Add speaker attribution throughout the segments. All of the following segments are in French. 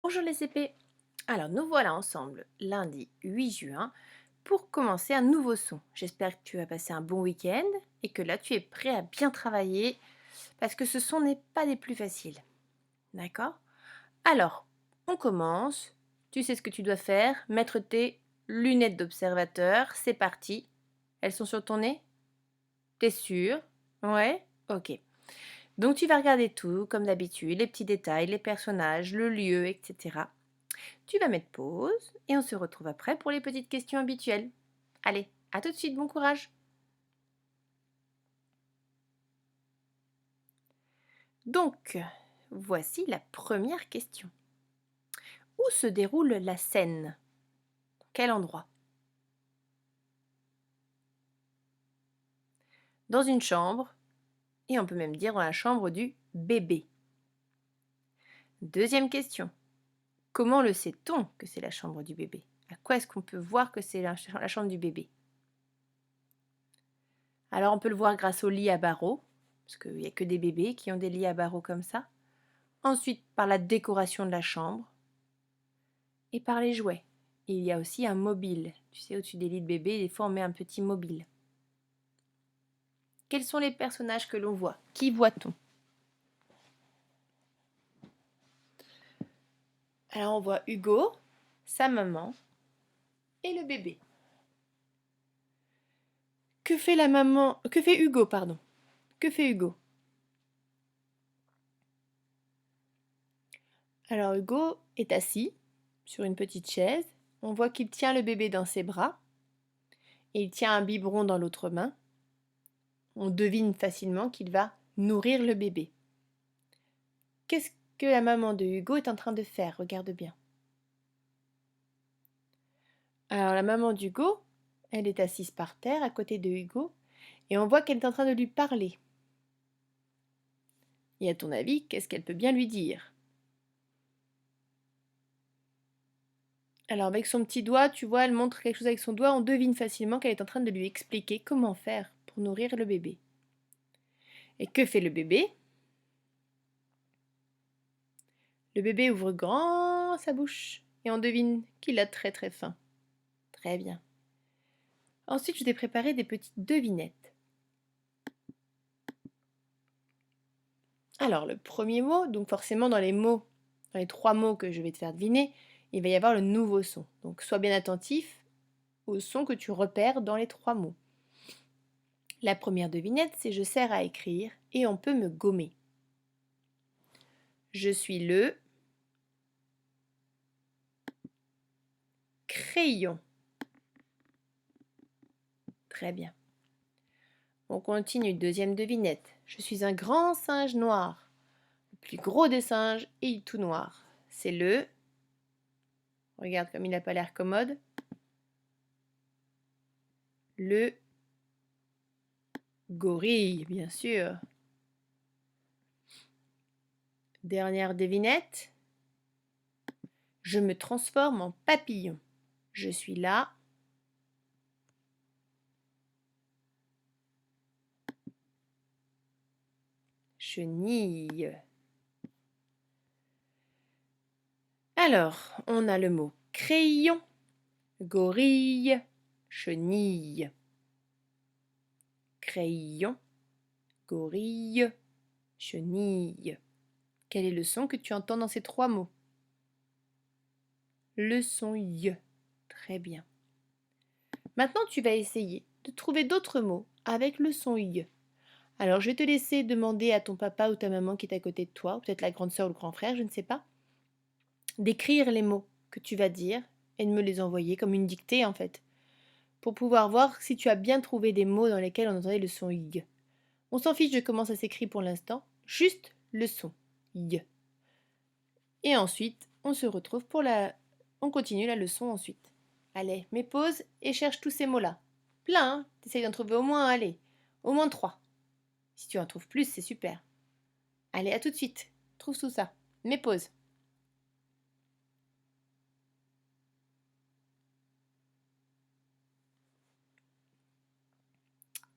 Speaker 1: Bonjour les CP. Alors nous voilà ensemble lundi 8 juin pour commencer un nouveau son. J'espère que tu as passé un bon week-end et que là tu es prêt à bien travailler parce que ce son n'est pas des plus faciles. D'accord? Alors, on commence. Tu sais ce que tu dois faire. Mettre tes lunettes d'observateur. C'est parti. Elles sont sur ton nez? T'es sûr? Ouais? Ok. Donc tu vas regarder tout comme d'habitude, les petits détails, les personnages, le lieu, etc. Tu vas mettre pause et on se retrouve après pour les petites questions habituelles. Allez, à tout de suite, bon courage. Donc, voici la première question. Où se déroule la scène? Quel endroit? Dans une chambre, et on peut même dire dans la chambre du bébé. Deuxième question. Comment le sait-on que c'est la chambre du bébé? À quoi est-ce qu'on peut voir que c'est la chambre du bébé? Alors on peut le voir grâce au lit à barreaux, parce qu'il n'y a que des bébés qui ont des lits à barreaux comme ça. Ensuite, par la décoration de la chambre et par les jouets. Il y a aussi un mobile. Tu sais, au-dessus des lits de bébé, des fois on met un petit mobile. Quels sont les personnages que l'on voit? Qui voit-on? Alors on voit Hugo, sa maman et le bébé. Que fait la maman? Que fait Hugo, pardon? Que fait Hugo? Alors Hugo est assis sur une petite chaise. On voit qu'il tient le bébé dans ses bras et il tient un biberon dans l'autre main. On devine facilement qu'il va nourrir le bébé. Qu'est-ce que la maman de Hugo est en train de faire? Regarde bien. Alors la maman d'Hugo, elle est assise par terre à côté de Hugo et on voit qu'elle est en train de lui parler. Et à ton avis, qu'est-ce qu'elle peut bien lui dire? Alors avec son petit doigt, tu vois, elle montre quelque chose avec son doigt, on devine facilement qu'elle est en train de lui expliquer comment faire pour nourrir le bébé. Et que fait le bébé? Le bébé ouvre grand sa bouche et on devine qu'il a très très faim. Très bien. Ensuite, je t'ai préparé des petites devinettes. Alors, le premier mot, donc forcément dans les trois mots que je vais te faire deviner, il va y avoir le nouveau son. Donc, sois bien attentif au son que tu repères dans les trois mots. La première devinette, c'est je sers à écrire et on peut me gommer. Je suis le crayon. Très bien. On continue, deuxième devinette. Je suis un grand singe noir. Le plus gros des singes et tout noir. C'est le... Regarde comme il n'a pas l'air commode. Le gorille, bien sûr. Dernière devinette. Je me transforme en papillon. Je suis là. Chenille. Alors, on a le mot crayon, gorille, chenille. Crayon, gorille, chenille. Quel est le son que tu entends dans ces trois mots? Le son Y. Très bien. Maintenant, tu vas essayer de trouver d'autres mots avec le son Y. Alors, je vais te laisser demander à ton papa ou ta maman qui est à côté de toi, ou peut-être la grande sœur ou le grand frère, je ne sais pas, d'écrire les mots que tu vas dire et de me les envoyer comme une dictée en fait, pour pouvoir voir si tu as bien trouvé des mots dans lesquels on entendait le son Y. On s'en fiche de comment ça s'écrit pour l'instant, juste le son Y. Et ensuite, on se retrouve pour la... On continue la leçon ensuite. Allez, mets pause et cherche tous ces mots-là. Plein, hein? T'essayes d'en trouver au moins, allez, au moins 3. Si tu en trouves plus, c'est super. Allez, à tout de suite. Trouve tout ça. Mets pause.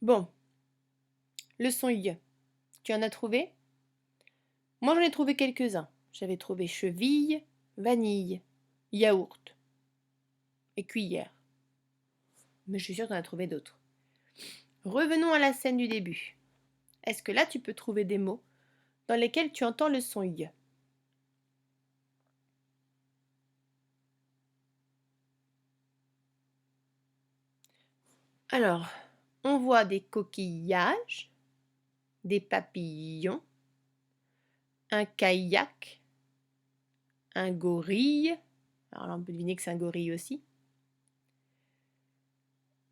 Speaker 1: Bon, le son Y. Tu en as trouvé? Moi, j'en ai trouvé quelques-uns. J'avais trouvé cheville, vanille, yaourt et cuillère. Mais je suis sûre que tu en as trouvé d'autres. Revenons à la scène du début. Est-ce que là, tu peux trouver des mots dans lesquels tu entends le son Y? Alors, on voit des coquillages, des papillons, un kayak, un gorille. Alors là, on peut deviner que c'est un gorille aussi.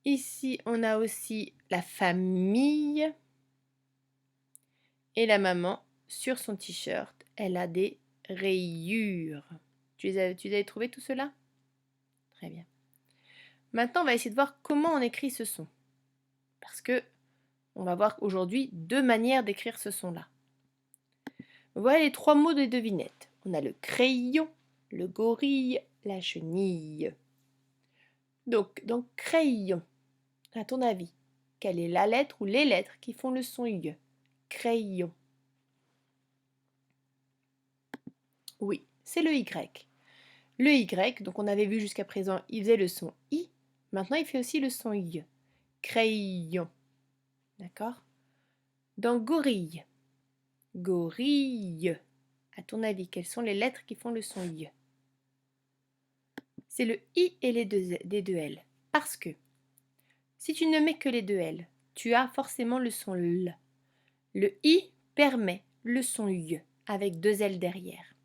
Speaker 1: Ici, on a aussi la famille et la maman. Sur son t-shirt, elle a des rayures. Tu les avais trouvés tout cela? Très bien. Maintenant, on va essayer de voir comment on écrit ce son. Parce que on va voir aujourd'hui 2 manières d'écrire ce son-là. Voilà les 3 mots des devinettes. On a le crayon, le gorille, la chenille. Donc, dans crayon, à ton avis, quelle est la lettre ou les lettres qui font le son Y? Crayon. Oui, c'est le Y. Le Y, donc on avait vu jusqu'à présent, il faisait le son I. Maintenant, il fait aussi le son Y. Crayon. D'accord? Dans gorille. Gorille. À ton avis, quelles sont les lettres qui font le son Y? C'est le I et les deux L. Parce que si tu ne mets que les deux L, tu as forcément le son L. Le I permet le son Y avec 2 L derrière.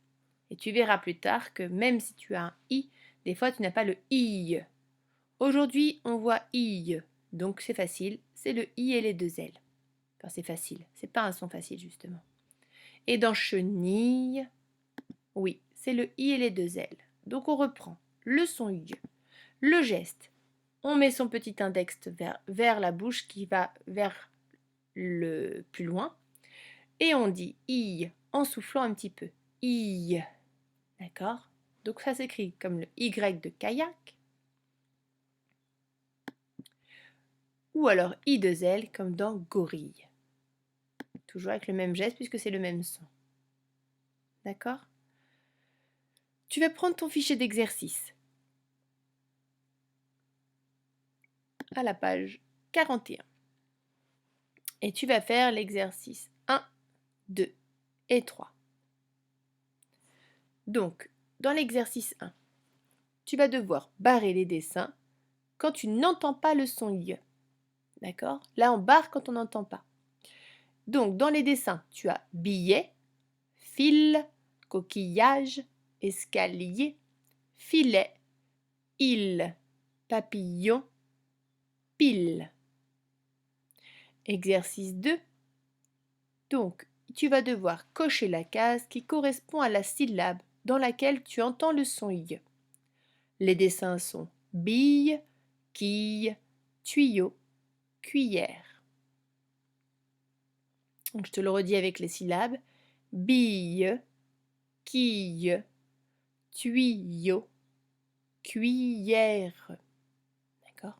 Speaker 1: Et tu verras plus tard que même si tu as un I, des fois tu n'as pas le I. Aujourd'hui, on voit I, donc c'est facile, c'est le I et les 2 L. Enfin, c'est facile, c'est pas un son facile justement. Et dans chenille, oui, c'est le I et les 2 L. Donc on reprend le son Y, le geste. On met son petit index vers la bouche qui va vers le plus loin. Et on dit I en soufflant un petit peu. I. D'accord? Donc ça s'écrit comme le Y de kayak. Ou alors I2L comme dans gorille. Toujours avec le même geste puisque c'est le même son. D'accord? Tu vas prendre ton fichier d'exercice à la page 41. Et tu vas faire l'exercice 1, 2 et 3. Donc, dans l'exercice 1, tu vas devoir barrer les dessins quand tu n'entends pas le son Y. D'accord? Là, on barre quand on n'entend pas. Donc, dans les dessins, tu as billet, fil, coquillage, escalier, filet, île, papillon, pile. Exercice 2. Donc, tu vas devoir cocher la case qui correspond à la syllabe dans laquelle tu entends le son Y. Les dessins sont bille, quille, tuyau, cuillère. Donc, je te le redis avec les syllabes. Bille, quille, tuyau, cuillère. D'accord?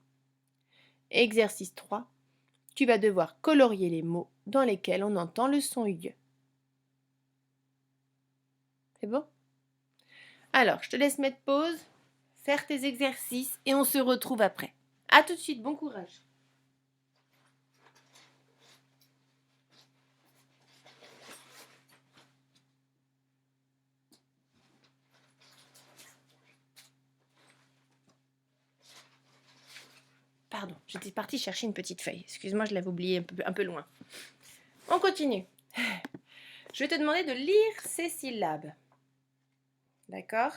Speaker 1: Exercice 3. Tu vas devoir colorier les mots dans lesquels on entend le son Y. C'est bon? Alors, je te laisse mettre pause, faire tes exercices et on se retrouve après. A tout de suite, bon courage. Pardon, j'étais partie chercher une petite feuille. Excuse-moi, je l'avais oubliée un peu loin. On continue. Je vais te demander de lire ces syllabes. D'accord?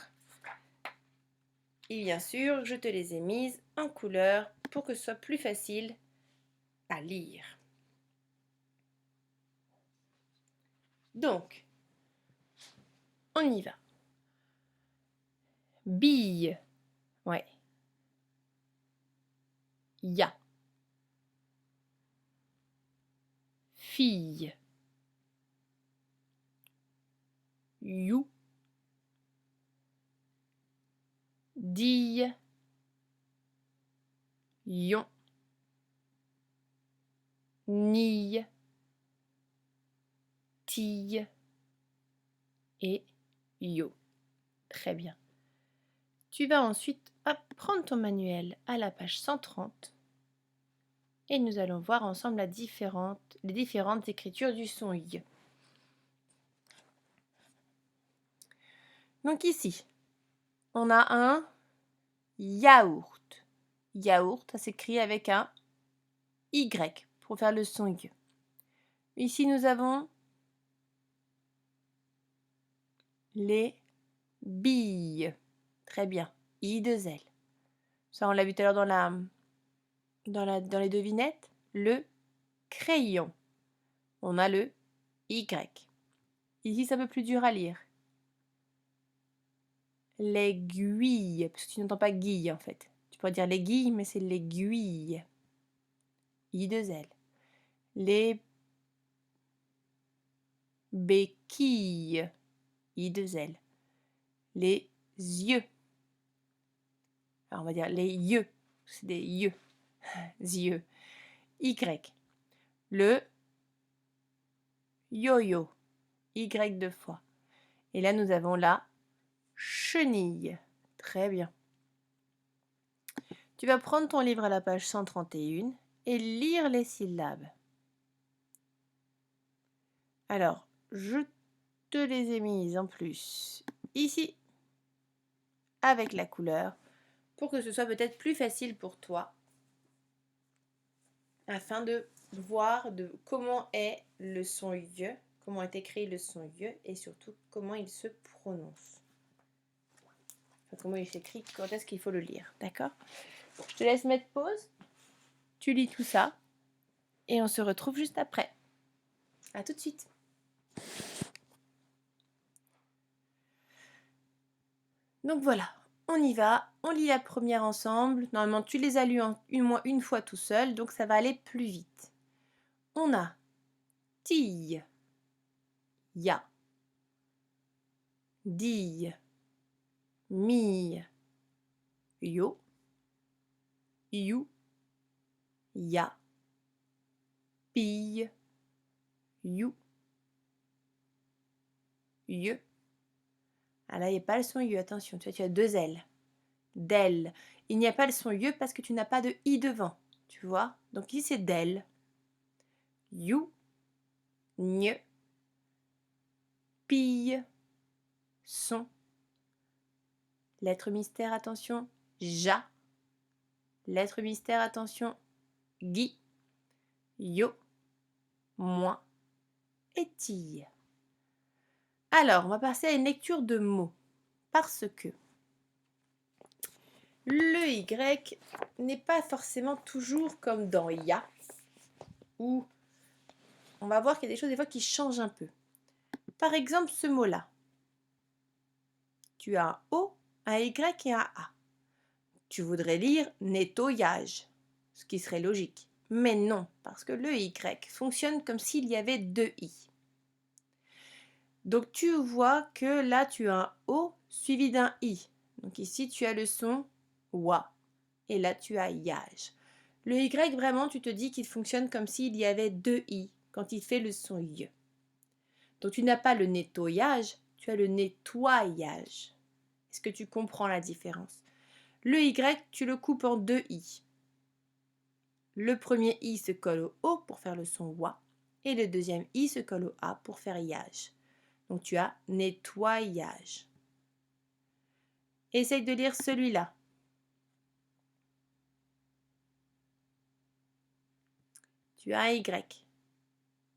Speaker 1: Et bien sûr, je te les ai mises en couleur pour que ce soit plus facile à lire. Donc, on y va. Bille. Ouais. Ya. Fille. You. Dille. Yon. Nille. Tille. Et yo. Très bien. Tu vas ensuite prendre ton manuel à la page 130 et nous allons voir ensemble les différentes écritures du son Y. Donc ici, on a un yaourt. Yaourt, ça s'écrit avec un Y pour faire le son Y. Ici, nous avons les billes. Très bien. I2L. Ça, on l'a vu tout à l'heure dans les devinettes. Le crayon. On a le Y. Ici, c'est un peu plus dur à lire. L'aiguille. Parce que tu n'entends pas guille, en fait. Tu pourrais dire l'aiguille, mais c'est l'aiguille. I2L. Les béquilles. I2L. Les yeux. Alors, on va dire les yeux. C'est des yeux. Yeux. Y. Le yo-yo. Y deux fois. Et là, nous avons la chenille. Très bien. Tu vas prendre ton livre à la page 131 et lire les syllabes. Alors, je te les ai mises en plus ici, avec la couleur, pour que ce soit peut-être plus facile pour toi, afin de voir comment est le son Y, comment est écrit le son Y, et surtout comment il se prononce. Enfin, comment il s'écrit, quand est-ce qu'il faut le lire, d'accord? Je te laisse mettre pause, tu lis tout ça, et on se retrouve juste après. À tout de suite. Donc voilà, on y va, on lit la première ensemble. Normalement, tu les as lues au moins une fois tout seul, donc ça va aller plus vite. On a tille, ya, dille, mille, yo, you, ya, pille, you, ye. Ah là, il n'y a pas le son ye, attention, tu as deux L. Del. Il n'y a pas le son ye parce que tu n'as pas de i devant, tu vois. Donc ici, c'est del. You, nye, pille, son. Lettre mystère, attention, ja. Lettre mystère, attention, gui, yo, moins et tille. Alors, on va passer à une lecture de mots. Parce que le Y n'est pas forcément toujours comme dans ya, où on va voir qu'il y a des choses des fois qui changent un peu. Par exemple, ce mot-là. Tu as un O, un Y et un A. Tu voudrais lire nettoyage, ce qui serait logique. Mais non, parce que le Y fonctionne comme s'il y avait deux I. Donc tu vois que là tu as un O suivi d'un I. Donc ici tu as le son wa. Et là tu as yage. Le Y vraiment tu te dis qu'il fonctionne comme s'il y avait deux I quand il fait le son Y. Donc tu n'as pas le nettoyage, tu as le nettoyage. Est-ce que tu comprends la différence? Le Y tu le coupes en deux I. Le premier I se colle au O pour faire le son wa. Et le deuxième I se colle au A pour faire yage. Donc tu as nettoyage. Essaye de lire celui-là. Tu as un Y.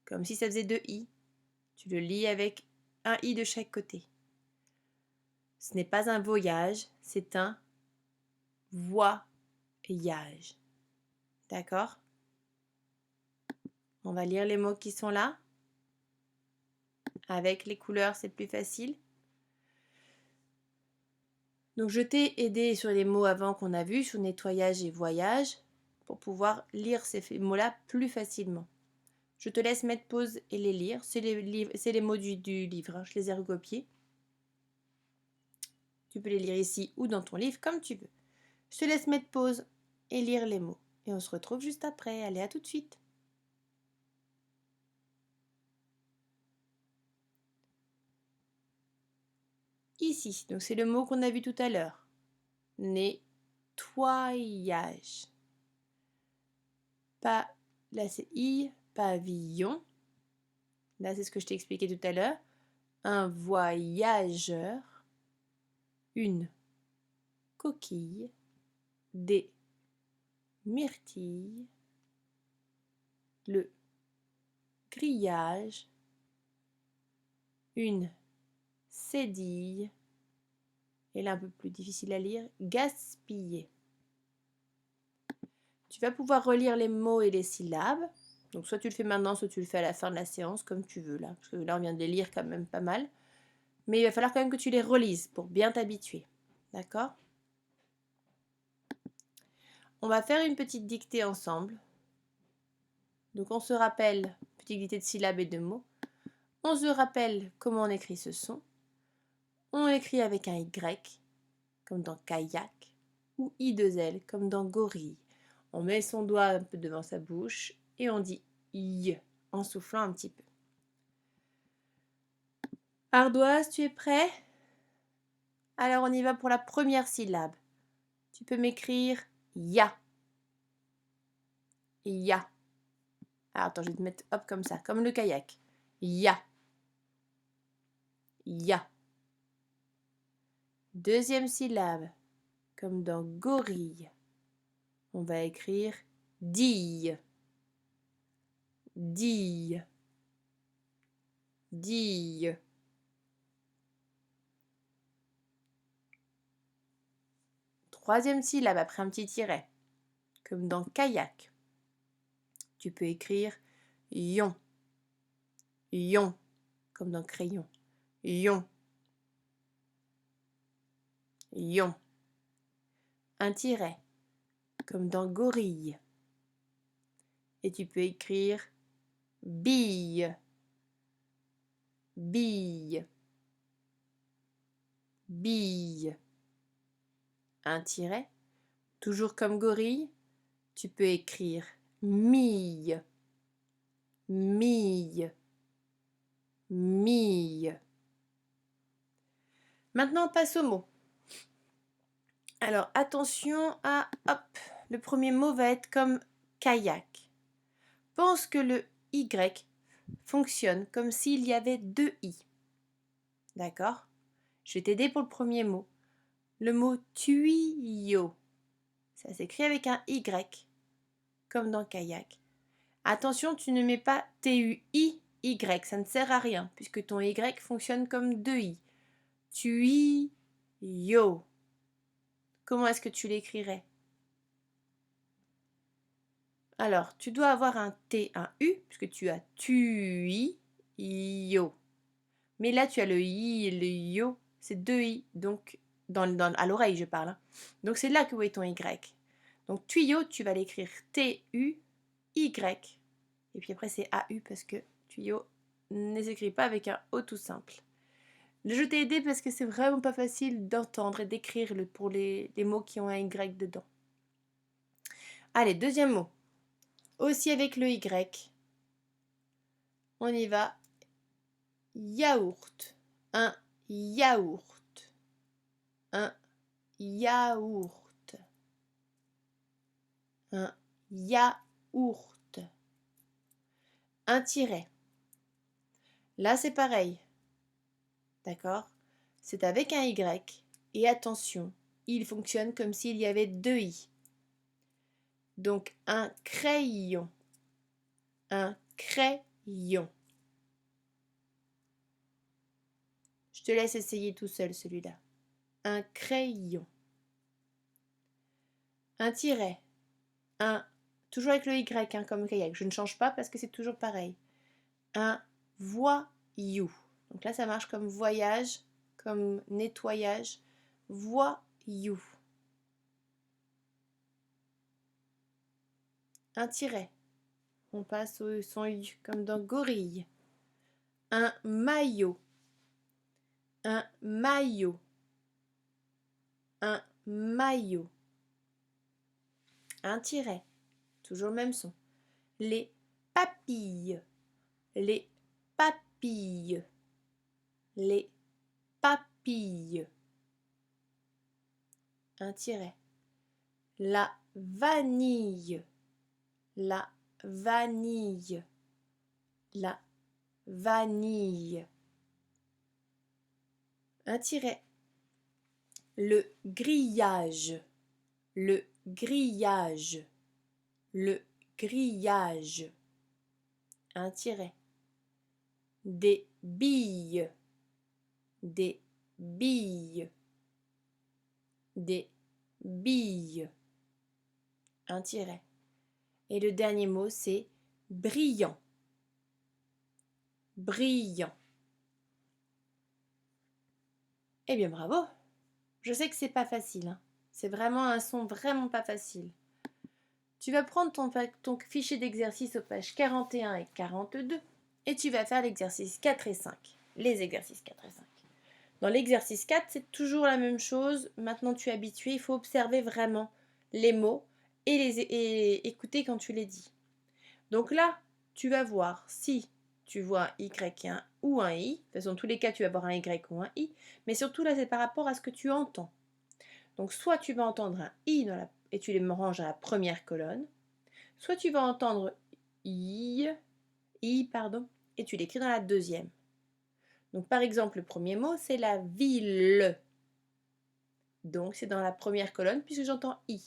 Speaker 1: Comme si ça faisait deux I. Tu le lis avec un I de chaque côté. Ce n'est pas un voyage, c'est un voyage. D'accord? On va lire les mots qui sont là. Avec les couleurs, c'est plus facile. Donc je t'ai aidé sur les mots avant qu'on a vus, sur nettoyage et voyage, pour pouvoir lire ces mots-là plus facilement. Je te laisse mettre pause et les lire. C'est les mots du livre, hein. Je les ai recopiés. Tu peux les lire ici ou dans ton livre, comme tu veux. Je te laisse mettre pause et lire les mots. Et on se retrouve juste après. Allez, à tout de suite. ici. Donc c'est le mot qu'on a vu tout à l'heure. Nettoyage. Pas, là c'est I, pavillon. Là c'est ce que je t'ai expliqué tout à l'heure. Un voyageur. Une coquille. Des myrtilles. Le grillage. Une cédille. Et là un peu plus difficile à lire. Gaspiller. Tu vas pouvoir relire les mots et les syllabes. Donc soit tu le fais maintenant, soit tu le fais à la fin de la séance, comme tu veux là. Parce que là on vient de les lire quand même pas mal. Mais il va falloir quand même que tu les relises pour bien t'habituer. D'accord? On va faire une petite dictée ensemble. Donc on se rappelle, petite dictée de syllabes et de mots. On se rappelle comment on écrit ce son. On l'écrit avec un Y, comme dans kayak, ou I2L, comme dans gorille. On met son doigt un peu devant sa bouche et on dit I en soufflant un petit peu. Ardoise, tu es prêt? Alors on y va pour la première syllabe. Tu peux m'écrire ya. Ya. Alors attends, je vais te mettre hop comme ça, comme le kayak. Ya. Ya. Deuxième syllabe, comme dans gorille. On va écrire dille. Dille. Dille. Troisième syllabe après un petit tiret, comme dans kayak. Tu peux écrire yon. Yon, comme dans crayon. Yon. Yon. Un tiret, comme dans gorille. Et tu peux écrire bille. Bille. Bille. Un tiret, toujours comme gorille, tu peux écrire mille. Mille. Mille. Maintenant, on passe aux mots. Alors, attention à... Hop, le premier mot va être comme kayak. Pense que le Y fonctionne comme s'il y avait deux I. D'accord? Je vais t'aider pour le premier mot. Le mot tuyau. Ça s'écrit avec un Y, comme dans kayak. Attention, tu ne mets pas T-U-I-Y, ça ne sert à rien, puisque ton Y fonctionne comme deux I. Tuyau. Comment est-ce que tu l'écrirais? Alors, tu dois avoir un T, un U, puisque tu as tuyau. Mais là, tu as le I et le yo, c'est deux I, donc à l'oreille, je parle. Hein. Donc, c'est là que où est ton Y. Donc, tuyau, tu vas l'écrire T-U-Y. Et puis après, c'est A-U parce que tuyau ne s'écrit pas avec un O tout simple. Je t'ai aidé parce que c'est vraiment pas facile d'entendre et d'écrire pour les mots qui ont un Y dedans. Allez, deuxième mot. Aussi avec le Y. On y va. Yaourt. Un yaourt. Un yaourt. Un yaourt. Un tiret. Là, c'est pareil. D'accord? C'est avec un Y. Et attention, il fonctionne comme s'il y avait deux I. Donc, un crayon. Un crayon. Je te laisse essayer tout seul celui-là. Un crayon. Un tiret. Un, toujours avec le Y, hein, comme kayak. Je ne change pas parce que c'est toujours pareil. Un voyou. Donc là, ça marche comme voyage, comme nettoyage. Voyou. Un tiret. On passe au son U, comme dans gorille. Un maillot. Un maillot. Un maillot. Un tiret. Toujours le même son. Les papilles. Les papilles. Les papilles. pille. Un tiret. La vanille. La vanille. La vanille. Un tiret. Le grillage. Le grillage. Le grillage. Un tiret. Des billes. Des billes. Des billes. Un tiret. Et le dernier mot, c'est brillant. Brillant. Eh bien, bravo. Je sais que c'est pas facile, hein. C'est vraiment un son vraiment pas facile. Tu vas prendre ton fichier d'exercice aux pages 41 et 42 et tu vas faire l'exercice 4 et 5. Les exercices 4 et 5. Dans l'exercice 4, c'est toujours la même chose. Maintenant, tu es habitué. Il faut observer vraiment les mots et écouter quand tu les dis. Donc là, tu vas voir si tu vois un Y ou un I. De toute façon, dans tous les cas, tu vas voir un Y ou un I. Mais surtout, là, c'est par rapport à ce que tu entends. Donc, soit tu vas entendre un I et tu les ranges à la première colonne. Soit tu vas entendre I, et tu l'écris dans la deuxième. Donc, par exemple, le premier mot, c'est la ville. Donc, c'est dans la première colonne puisque j'entends I.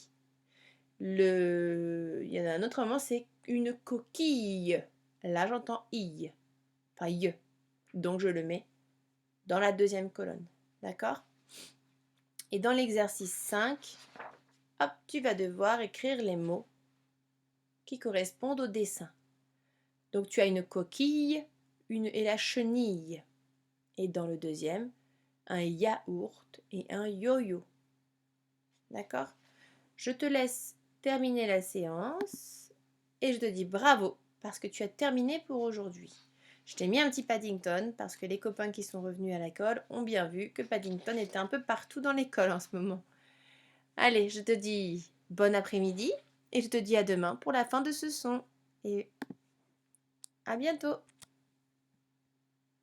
Speaker 1: Il y en a un autre moment, c'est une coquille. Là, j'entends I. Enfin, I. Donc, je le mets dans la deuxième colonne. D'accord? Et dans l'exercice 5, hop, tu vas devoir écrire les mots qui correspondent au dessin. Donc, tu as une coquille et la chenille. Et dans le deuxième, un yaourt et un yo-yo. D'accord? Je te laisse terminer la séance et je te dis bravo parce que tu as terminé pour aujourd'hui. Je t'ai mis un petit Paddington parce que les copains qui sont revenus à l'école ont bien vu que Paddington était un peu partout dans l'école en ce moment. Allez, je te dis bon après-midi et je te dis à demain pour la fin de ce son. Et à bientôt!